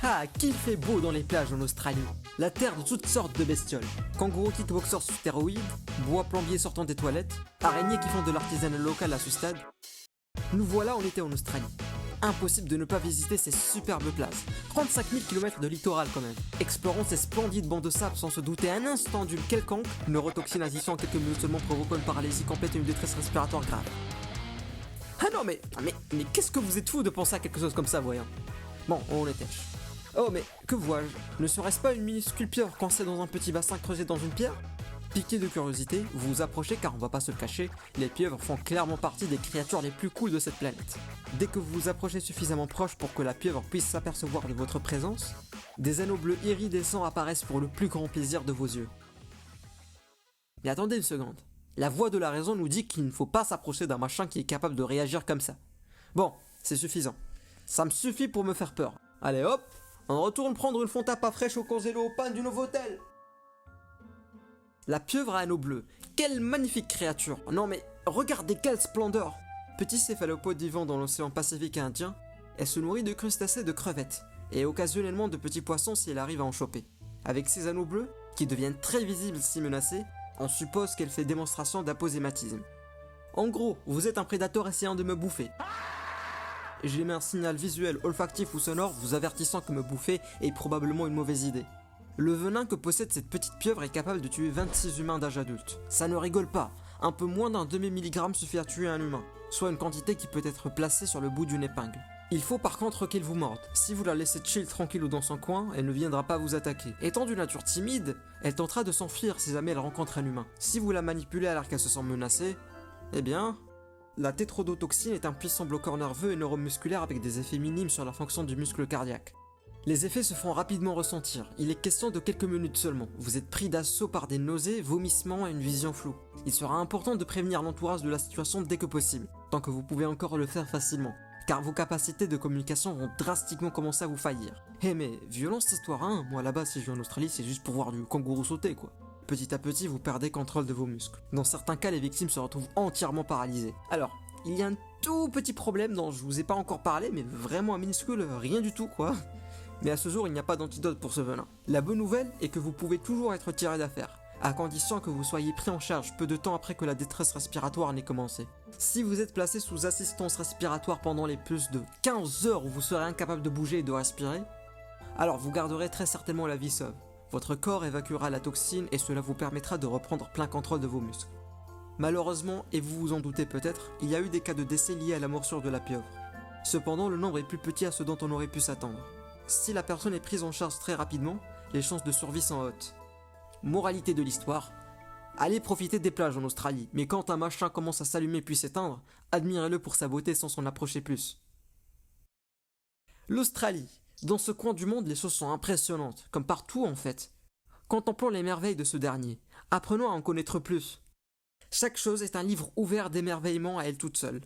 Ah, qu'il fait beau dans les plages en Australie. La terre de toutes sortes de bestioles. Kangourous kickboxers sur stéroïdes, bois plombiers sortant des toilettes, araignées qui font de l'artisanat local à ce stade. Nous voilà en été en Australie. Impossible de ne pas visiter ces superbes plages. 35 000 km de littoral quand même. Explorons ces splendides bancs de sable sans se douter un instant d'une quelconque neurotoxine agissant en quelques minutes seulement provoquant une paralysie complète et une détresse respiratoire grave. Ah non mais qu'est-ce que vous êtes fou de penser à quelque chose comme ça, voyons. Bon, on étèche. Oh mais que vois-je? Ne serait-ce pas une minuscule pieuvre coincée dans un petit bassin creusé dans une pierre? Piqué de curiosité, vous vous approchez car on va pas se le cacher, les pieuvres font clairement partie des créatures les plus cool de cette planète. Dès que vous vous approchez suffisamment proche pour que la pieuvre puisse s'apercevoir de votre présence, des anneaux bleus iridescents apparaissent pour le plus grand plaisir de vos yeux. Mais attendez une seconde, la voix de la raison nous dit qu'il ne faut pas s'approcher d'un machin qui est capable de réagir comme ça. Bon, c'est suffisant. Ça me suffit pour me faire peur. Allez hop, on retourne prendre une fonte à pas fraîche au congélo au pain du Novotel. La pieuvre à anneaux bleus, quelle magnifique créature. Non mais regardez quelle splendeur. Petit céphalopode vivant dans l'océan Pacifique Indien, elle se nourrit de crustacés et de crevettes, et occasionnellement de petits poissons si elle arrive à en choper. Avec ses anneaux bleus, qui deviennent très visibles si menacés, on suppose qu'elle fait démonstration d'aposématisme. En gros, vous êtes un prédateur essayant de me bouffer. J'émets un signal visuel, olfactif ou sonore vous avertissant que me bouffer est probablement une mauvaise idée. Le venin que possède cette petite pieuvre est capable de tuer 26 humains d'âge adulte. Ça ne rigole pas, un peu moins d'un demi-milligramme suffit à tuer un humain, soit une quantité qui peut être placée sur le bout d'une épingle. Il faut par contre qu'elle vous morde. Si vous la laissez chill tranquille ou dans son coin, elle ne viendra pas vous attaquer. Étant d'une nature timide, elle tentera de s'enfuir si jamais elle rencontre un humain. Si vous la manipulez alors qu'elle se sent menacée, eh bien... La tétrodotoxine est un puissant bloqueur nerveux et neuromusculaire avec des effets minimes sur la fonction du muscle cardiaque. Les effets se font rapidement ressentir, il est question de quelques minutes seulement. Vous êtes pris d'assaut par des nausées, vomissements et une vision floue. Il sera important de prévenir l'entourage de la situation dès que possible, tant que vous pouvez encore le faire facilement, car vos capacités de communication vont drastiquement commencer à vous faillir. Mais violence cette histoire, hein, moi là-bas si je vais en Australie c'est juste pour voir du kangourou sauter quoi. Petit à petit vous perdez contrôle de vos muscles. Dans certains cas les victimes se retrouvent entièrement paralysées. Alors, il y a un tout petit problème dont je vous ai pas encore parlé, mais vraiment un minuscule, rien du tout quoi. Mais à ce jour, il n'y a pas d'antidote pour ce venin. La bonne nouvelle est que vous pouvez toujours être tiré d'affaire, à condition que vous soyez pris en charge peu de temps après que la détresse respiratoire n'ait commencé. Si vous êtes placé sous assistance respiratoire pendant les plus de 15 heures où vous serez incapable de bouger et de respirer, alors vous garderez très certainement la vie sauve. Votre corps évacuera la toxine et cela vous permettra de reprendre plein contrôle de vos muscles. Malheureusement, et vous vous en doutez peut-être, il y a eu des cas de décès liés à la morsure de la pieuvre. Cependant, le nombre est plus petit à ce dont on aurait pu s'attendre. Si la personne est prise en charge très rapidement, les chances de survie sont hautes. Moralité de l'histoire, allez profiter des plages en Australie, mais quand un machin commence à s'allumer puis s'éteindre, admirez-le pour sa beauté sans s'en approcher plus. L'Australie. Dans ce coin du monde, les choses sont impressionnantes, comme partout en fait. Contemplons les merveilles de ce dernier, apprenons à en connaître plus. Chaque chose est un livre ouvert d'émerveillement à elle toute seule.